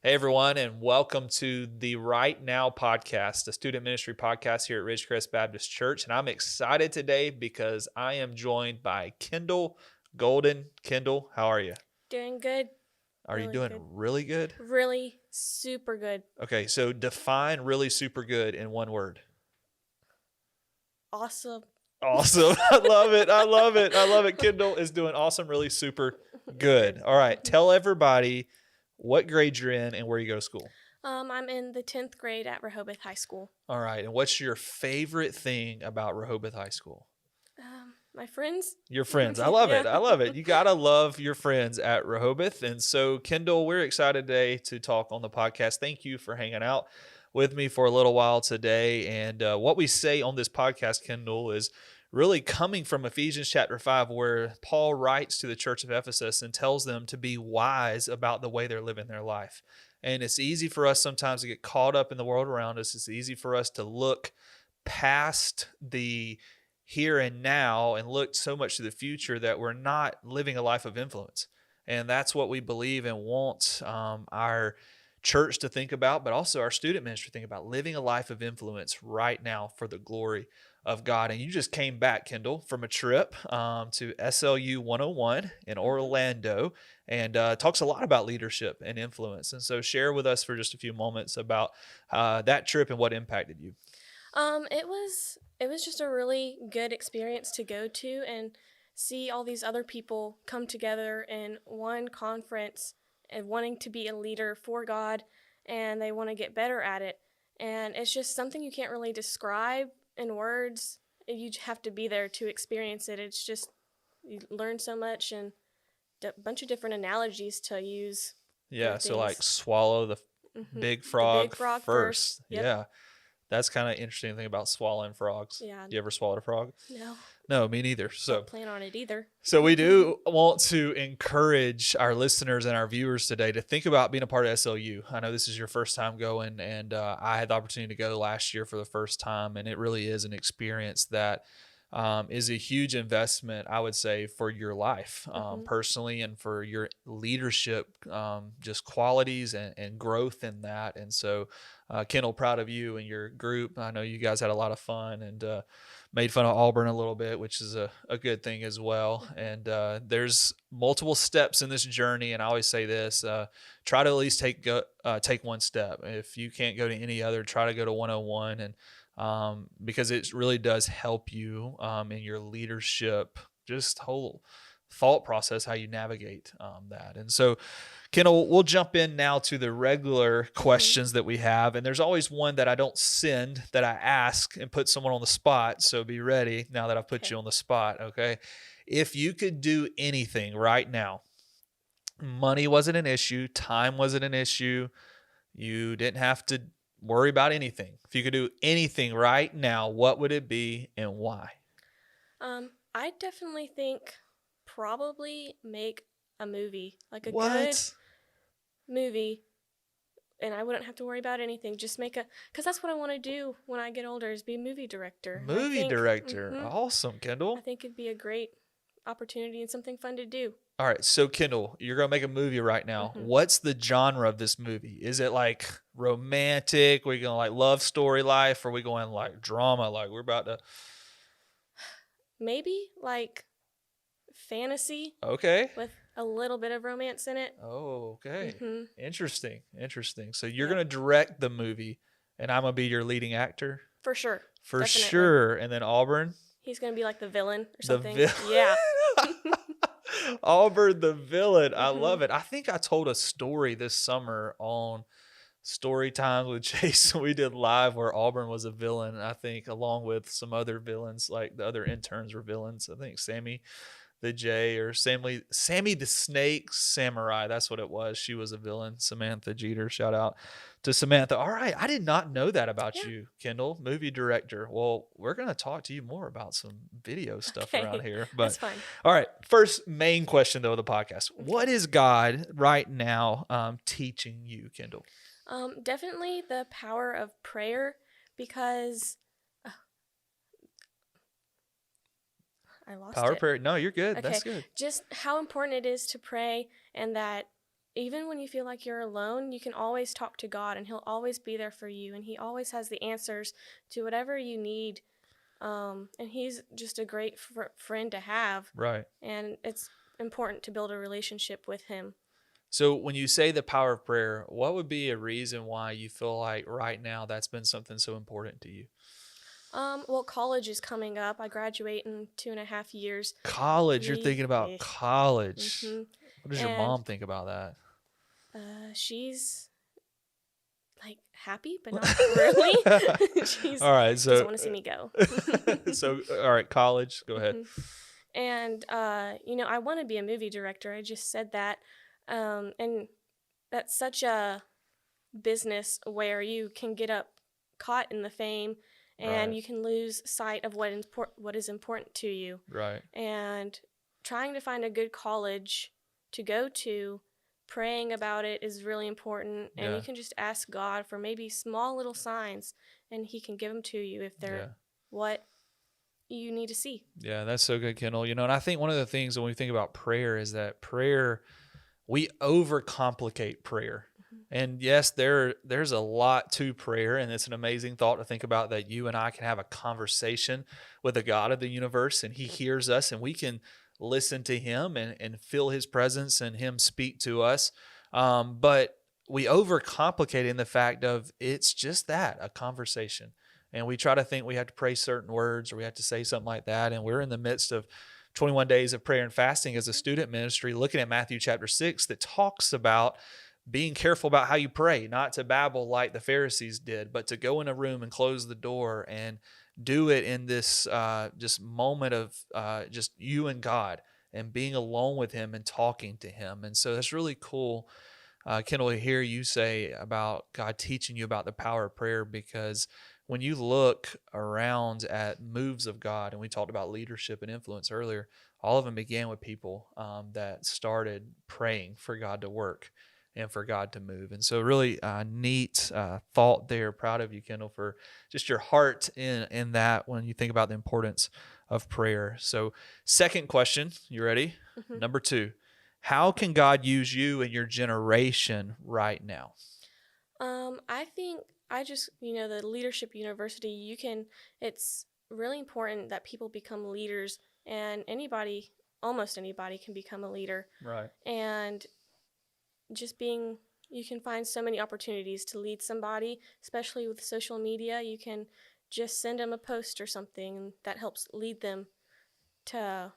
Hey, everyone, and welcome to the Right Now podcast, the student ministry podcast here at Ridgecrest Baptist Church. And I'm excited today because I am joined by Kendall Golden. Kendall, how are you? Doing good. Are you Really doing good. really good? Really super good. Okay, so define really super good in one word. Awesome. Awesome. I love it. I love it. I love it. Kendall is doing awesome, really super good. All right, tell everybody what grade you're in and where you go to school. I'm in the 10th grade at Rehoboth High School. All right, and what's your favorite thing about Rehoboth High School? My friends. Your friends. I love it. Yeah. I love it. You got to love your friends at Rehoboth. And so, Kendall, we're excited today to talk on the podcast. Thank you for hanging out with me for a little while today. And what we say on this podcast, Kendall, is really coming from Ephesians chapter 5, where Paul writes to the church of Ephesus and tells them to be wise about the way they're living their life. And it's easy for us sometimes to get caught up in the world around us. It's easy for us to look past the here and now and look so much to the future that we're not living a life of influence. And that's what we believe and want our church to think about, but also our student ministry to think about, living a life of influence right now for the glory of God. And you just came back, Kendall, from a trip to SLU 101 in Orlando, and talks a lot about leadership and influence. And so share with us for just a few moments about that trip and what impacted you. It was just a really good experience to go to and see all these other people come together in one conference and wanting to be a leader for God, and they want to get better at it. And it's just something you can't really describe in words. You have to be there to experience it. It's just, you learn so much and a bunch of different analogies to use. Yeah, so like swallow the big frog, the big frog first. Yep. Yeah. That's kind of interesting thing about swallowing frogs. Yeah. You ever swallowed a frog? No. No, me neither. So don't plan on it either. So we do want to encourage our listeners and our viewers today to think about being a part of SLU. I know this is your first time going, and I had the opportunity to go last year for the first time, and it really is an experience that is a huge investment, I would say, for your life personally and for your leadership, just qualities and growth in that. And so, Kendall, proud of you and your group. I know you guys had a lot of fun and made fun of Auburn a little bit, which is a good thing as well. And there's multiple steps in this journey, and I always say this: try to at least take one step. If you can't go to any other, try to go to 101 and because it really does help you in your leadership, just whole thought process, how you navigate that. And so, Kendall, we'll jump in now to the regular questions that we have. And there's always one that I don't send, that I ask and put someone on the spot. So be ready now that I've put you on the spot, okay? If you could do anything right now, money wasn't an issue, time wasn't an issue, you didn't have to worry about anything. If you could do anything right now, what would it be and why? I definitely think probably make a movie, like a What? good movie, and I wouldn't have to worry about anything. Just make because that's what I want to do when I get older, is be a movie director. Movie director. Awesome, Kendall. I think it'd be a great opportunity and something fun to do. All right, so Kendall, you're going to make a movie right now. What's the genre of this movie? Is it like romantic? Are we going like love story life? Or are we going like drama? Like we're about to... Maybe like fantasy. Okay. With a little bit of romance in it. Oh, okay. Interesting. So you're going to direct the movie, and I'm going to be your leading actor? For sure. For definitely. Sure. And then Auburn? He's going to be like the villain or something. Yeah. Auburn the villain. I love it. I think I told a story this summer on Story Times with Jason. We did live where Auburn was a villain, I think, along with some other villains, like the other interns were villains. I think Sammy the J or Sammy the Snake Samurai. That's what it was. She was a villain. Samantha Jeter. Shout out to Samantha. All right. I did not know that about you, Kendall, movie director. Well, we're going to talk to you more about some video stuff around here. But that's fine. All right. First main question, though, of the podcast. What is God right now teaching you, Kendall? Definitely the power of prayer, because I lost Power it. prayer. No, you're good. Okay. That's good. Just how important it is to pray, and that even when you feel like you're alone, you can always talk to God, and He'll always be there for you, and He always has the answers to whatever you need. And He's just a great friend to have, Right. and it's important to build a relationship with Him. So when you say the power of prayer, what would be a reason why you feel like right now that's been something so important to you? Well, college is coming up. I graduate in 2.5 years. College, you're thinking about college. Mm-hmm. What does your And mom think about that? she's like happy, but not really. She's All right, doesn't so want to see me go. all right, college, go ahead. Mhm. And I want to be a movie director. I just said that, and that's such a business where you can get up caught in the fame, and Right, you can lose sight of what is important to you. right. And trying to find a good college to go to, praying about it is really important, and you Yeah, can just ask God for maybe small little signs, and He can give them to you if they're yeah. what you need to see. Yeah, that's so good, Kendall. And I think one of the things when we think about prayer is that prayer, we overcomplicate prayer. Mhm. And yes, there's a lot to prayer, and it's an amazing thought to think about that you and I can have a conversation with the God of the universe, and He hears us, and we can listen to Him and feel His presence and Him speak to us. But we overcomplicate in the fact of it's just that, a conversation. And we try to think we have to pray certain words or we have to say something like that. And we're in the midst of 21 days of prayer and fasting as a student ministry, looking at Matthew chapter 6 that talks about being careful about how you pray, not to babble like the Pharisees did, but to go in a room and close the door and do it in this just moment of just you and God and being alone with Him and talking to Him. And so that's really cool, Kendall, to hear you say about God teaching you about the power of prayer, because when you look around at moves of God, and we talked about leadership and influence earlier, all of them began with people that started praying for God to work and for God to move. And so, really neat thought there. Proud of you, Kendall, for just your heart in that when you think about the importance of prayer. So, second question, you ready? Mhm. Number 2. How can God use you in your generation right now? I think the leadership university, it's really important that people become leaders, and almost anybody can become a leader. Right. And you can find so many opportunities to lead somebody, especially with social media. You can just send them a post or something, and that helps lead them to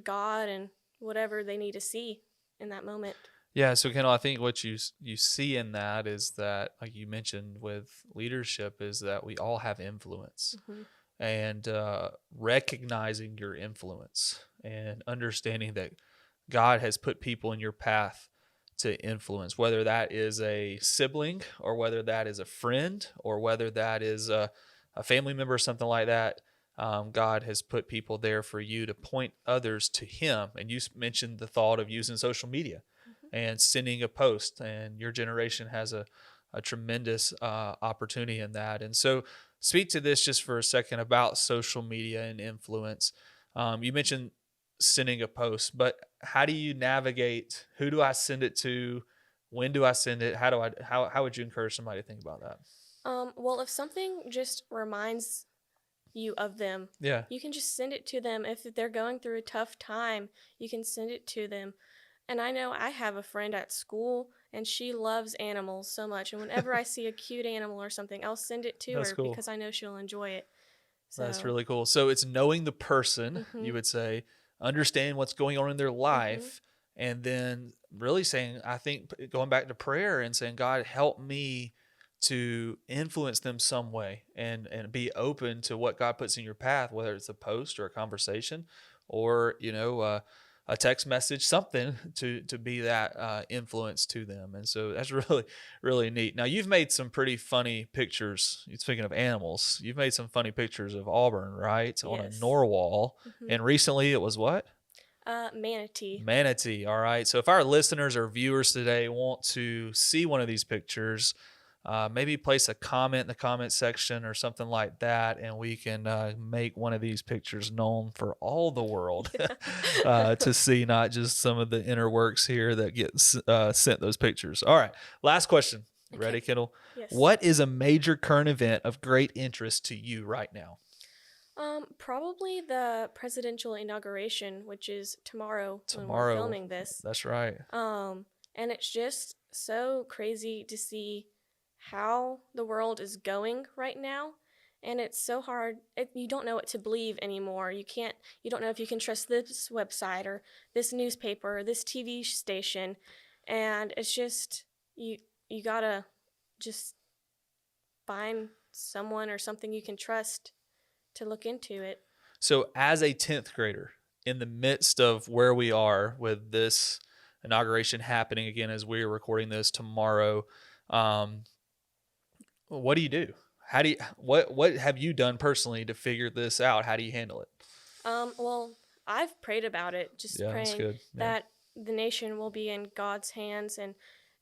God and whatever they need to see in that moment. Yeah, so Kendall, I think what you see in that is that, like you mentioned with leadership, is that we all have influence, Hmm. and recognizing your influence and understanding that God has put people in your path to influence, whether that is a sibling or whether that is a friend or whether that is a family member or something like that. God has put people there for you to point others to Him. And you mentioned the thought of using social media Hmm. and sending a post, and your generation has a tremendous opportunity in that. And so, speak to this just for a second about social media and influence. You mentioned sending a post, but how do you navigate? Who do I send it to? When do I send it? How would you encourage somebody to think about that? Well, if something just reminds you of them, Yeah, you can just send it to them. If they're going through a tough time, you can send it to them. And I know I have a friend at school, and she loves animals so much. And whenever I see a cute animal or something, I'll send it to that's her cool. because I know she'll enjoy it. That's So, really cool. So it's knowing the person, you mhm, would say, understand what's going on in their mhm, life, and then really saying, I think going back to prayer and saying, God, help me to influence them some way and be open to what God puts in your path, whether it's a post or a conversation or, a text message, something to be that influence to them. And so that's really, really neat. Now, you've made some pretty funny pictures. Speaking of animals, you've made some funny pictures of Auburn, right? On a yes, narwhal. mhm. And recently it was what? Manatee. Manatee. All right. So if our listeners or viewers today want to see one of these pictures, maybe place a comment in the comment section or something like that, and we can make one of these pictures known for all the world Yeah. to see, not just some of the inner works here that get sent those pictures. All right, last question. Okay. Ready, Kendall? Yes. What is a major current event of great interest to you right now? Probably the presidential inauguration, which is tomorrow when we're Tomorrow. filming this. That's right. And it's just so crazy to see how the world is going right now. And it's so hard. You don't know what to believe anymore. You don't know if you can trust this website or this newspaper or this TV station. And it's just, you gotta just find someone or something you can trust to look into it. So, as a 10th grader, in the midst of where we are with this inauguration happening again as we are recording this tomorrow, um, what do you do? How do you, what have you done personally to figure this out? How do you handle it? Well, I've prayed about it, just Yeah, that's praying good. Yeah. that the nation will be in God's hands and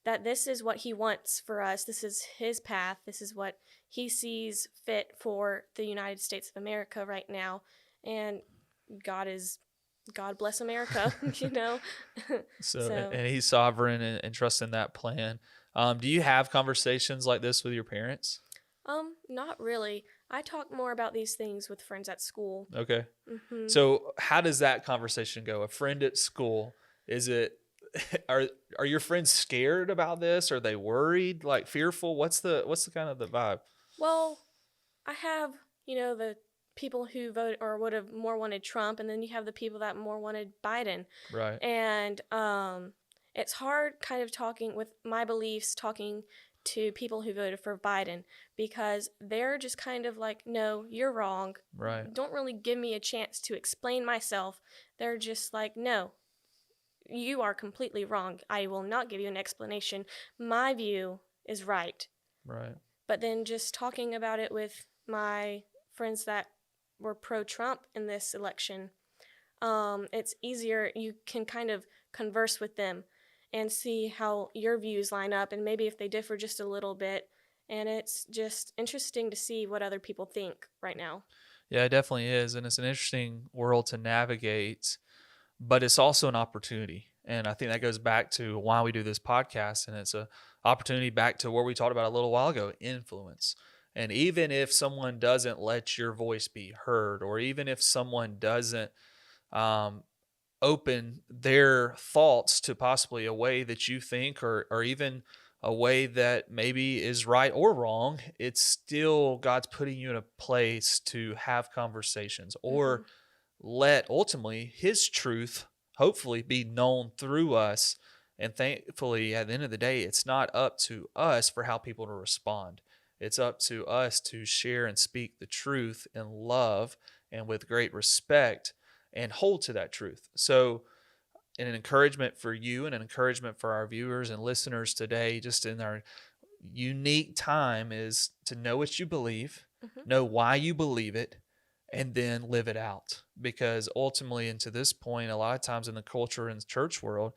that this is what He wants for us. This is His path. This is what He sees fit for the United States of America right now. And God bless America, you know? So, So, and he's sovereign and trust in that plan. Do you have conversations like this with your parents? not really. I talk more about these things with friends at school. Okay. Hmm. So, how does that conversation go? A friend at school, is it are are your friends scared about this? Are they worried, like fearful? What's the kind of the vibe? Well, I have, the people who vote or would have more wanted Trump, and then you have the people that more wanted Biden. Right. And it's hard kind of talking with my beliefs, talking to people who voted for Biden because they're just kind of like, no, you're wrong. Right. Don't really give me a chance to explain myself. They're just like, no, you are completely wrong. I will not give you an explanation. My view is right. Right. But then just talking about it with my friends that were pro Trump in this election, it's easier. You can kind of converse with them and see how your views line up and maybe if they differ just a little bit. And it's just interesting to see what other people think right now. Yeah, it definitely is, and it's an interesting world to navigate, but it's also an opportunity. And I think that goes back to why we do this podcast, and it's a opportunity back to where we talked about a little while ago, influence. And even if someone doesn't let your voice be heard, or even if someone doesn't um, open their thoughts to possibly a way that you think, or even a way that maybe is right or wrong, it's still God's putting you in a place to have conversations Mm-hmm. or let ultimately his truth hopefully be known through us. And thankfully, at the end of the day, it's not up to us for how people to respond. It's up to us to share and speak the truth in love and with great respect and hold to that truth. So, an encouragement for you and an encouragement for our viewers and listeners today, just in our unique time, is to know what you believe, Mm-hmm. know why you believe it, and then live it out. Because ultimately, and to this point, a lot of times in the culture and church world,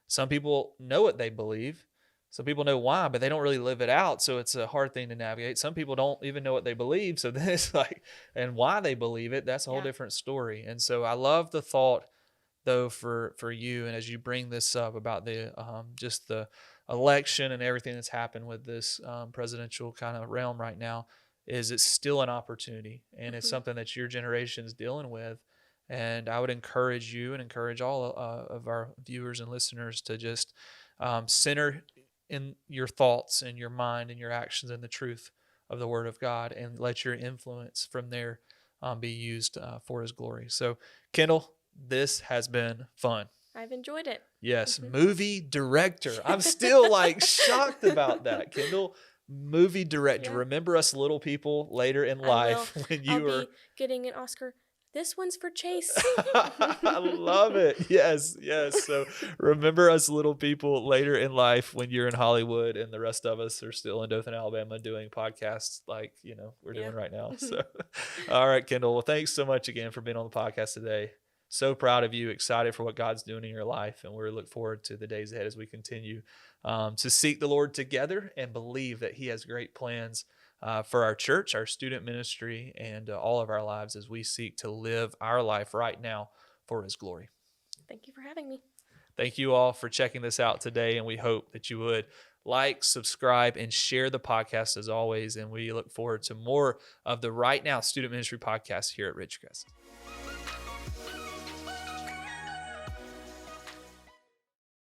some people know what they believe. Some people know why, but they don't really live it out. So it's a hard thing to navigate. Some people don't even know what they believe. So then it's like, and why they believe it, that's a whole Yeah. different story. And so I love the thought, though, for you, and as you bring this up about the just the election and everything that's happened with this presidential kind of realm right now, is it's still an opportunity, and it's Mm-hmm. something that your generation is dealing with. And I would encourage you and encourage all of our viewers and listeners to just center in your thoughts and your mind and your actions in the truth of the Word of God, and let your influence from there be used for His glory. So, Kendall, this has been fun. I've enjoyed it. Yes, Mm-hmm. movie director. I'm still like shocked about that, Kendall. Movie director. Yeah, Remember us little people later in I will. life when I'll you were. be getting an Oscar. This one's for Chase. I love it. Yes, yes. So remember us little people later in life when you're in Hollywood and the rest of us are still in Dothan, Alabama doing podcasts like, we're Yeah. doing right now. So, all right, Kendall. Well, thanks so much again for being on the podcast today. So proud of you, excited for what God's doing in your life. And we look forward to the days ahead as we continue to seek the Lord together and believe that He has great plans for our church, our student ministry, and all of our lives as we seek to live our life right now for His glory. Thank you for having me. Thank you all for checking this out today, and we hope that you would like, subscribe, and share the podcast as always. And we look forward to more of the Right Now Student Ministry podcast here at Ridgecrest.